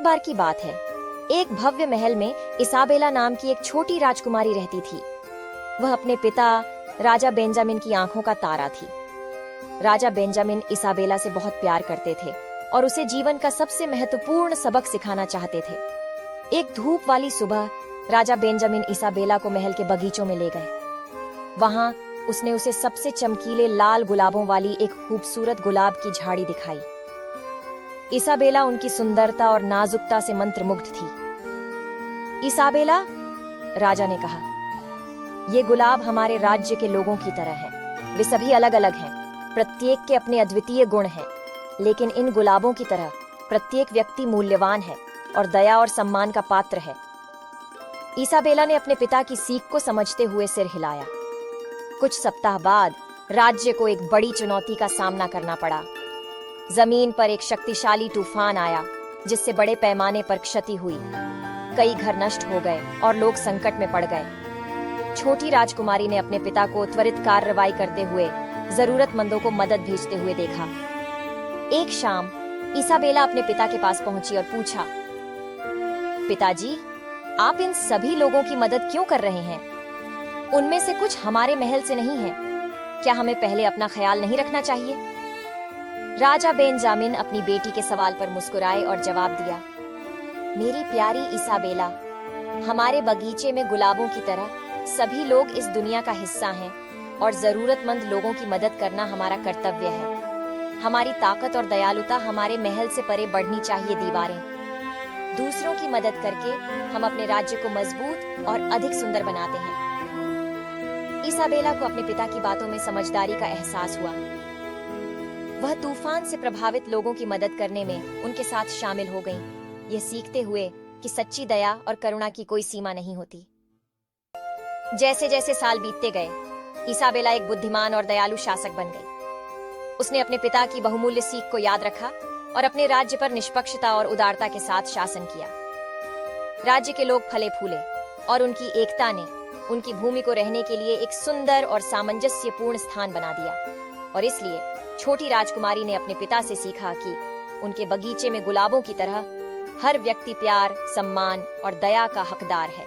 बार की बात है। एक भव्य महल में इसाबेला नाम की एक छोटी राजकुमारी रहती थी। वह अपने पिता राजा बेंजामिन की आंखों का तारा थी। राजा बेंजामिन इसाबेला से बहुत प्यार करते थे और उसे जीवन का सबसे महत्वपूर्ण सबक सिखाना चाहते थे। एक धूप वाली सुबह राजा बेंजामिन इसाबेला को महल के बगीचों में ले गए। वहां उसने उसे सबसे चमकीले लाल गुलाबों वाली एक खूबसूरत गुलाब की झाड़ी दिखाई। इसाबेला उनकी सुंदरता और नाजुकता से मंत्रमुग्ध थी। इसाबेला, राजा ने कहा, ये गुलाब हमारे राज्य के लोगों की तरह है। वे सभी अलग अलग हैं, प्रत्येक के अपने अद्वितीय गुण हैं, लेकिन इन गुलाबों की तरह प्रत्येक व्यक्ति मूल्यवान है और दया और सम्मान का पात्र है। इसाबेला ने अपने पिता की सीख को समझते हुए सिर हिलाया। कुछ सप्ताह बाद राज्य को एक बड़ी चुनौती का सामना करना पड़ा। जमीन पर एक शक्तिशाली तूफान आया जिससे बड़े पैमाने पर क्षति हुई। कई घर नष्ट हो गए और लोग संकट में पड़ गए। छोटी राजकुमारी ने अपने पिता को त्वरित कार्रवाई करते हुए जरूरतमंदों को मदद भेजते हुए देखा। एक शाम इसाबेला अपने पिता के पास पहुंची और पूछा, पिताजी, आप इन सभी लोगों की मदद क्यों कर रहे हैं? उनमें से कुछ हमारे महल से नहीं है। क्या हमें पहले अपना ख्याल नहीं रखना चाहिए? राजा बेंजामिन अपनी बेटी के सवाल पर मुस्कुराए और जवाब दिया, मेरी प्यारी इसाबेला, हमारे बगीचे में गुलाबों की तरह सभी लोग इस दुनिया का हिस्सा हैं और जरूरतमंद लोगों की मदद करना हमारा कर्तव्य है। हमारी ताकत और दयालुता हमारे महल से परे बढ़नी चाहिए। दीवारें दूसरों की मदद करके हम अपने राज्य को मजबूत और अधिक सुंदर बनाते हैं। इसाबेला को अपने पिता की बातों में समझदारी का एहसास हुआ। वह तूफान से प्रभावित लोगों की मदद करने में उनके साथ शामिल हो गईं, यह सीखते हुए कि सच्ची दया और करुणा की कोई सीमा नहीं होती। जैसे जैसे साल बीतते गए, इसाबेला एक बुद्धिमान और दयालु शासक बन गई। उसने अपने पिता की बहुमूल्य सीख को याद रखा और अपने राज्य पर निष्पक्षता और उदारता के साथ शासन किया। राज्य के लोग फले फूले और उनकी एकता ने उनकी भूमि को रहने के लिए एक सुंदर और सामंजस्यपूर्ण स्थान बना दिया। और इसलिए छोटी राजकुमारी ने अपने पिता से सीखा कि उनके बगीचे में गुलाबों की तरह हर व्यक्ति प्यार, सम्मान और दया का हकदार है।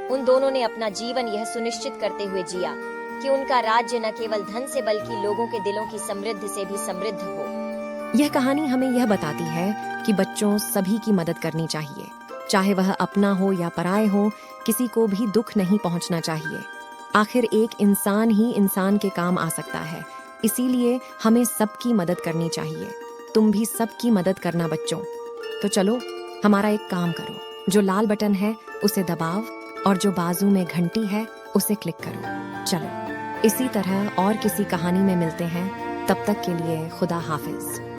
उन दोनों ने अपना जीवन यह सुनिश्चित करते हुए जिया कि उनका राज्य न केवल धन से बल्कि लोगों के दिलों की समृद्धि से भी समृद्ध हो। यह कहानी हमें यह बताती है कि बच्चों सभी की मदद करनी चाहिए, चाहे वह अपना हो या पराये हो। किसी को भी दुख नहीं पहुंचना चाहिए। आखिर एक इंसान ही इंसान के काम आ सकता है, इसीलिए हमें सबकी मदद करनी चाहिए। तुम भी सबकी मदद करना बच्चों। तो चलो, हमारा एक काम करो, जो लाल बटन है उसे दबाओ और जो बाजू में घंटी है उसे क्लिक करो। चलो, इसी तरह और किसी कहानी में मिलते हैं। तब तक के लिए खुदा हाफिज।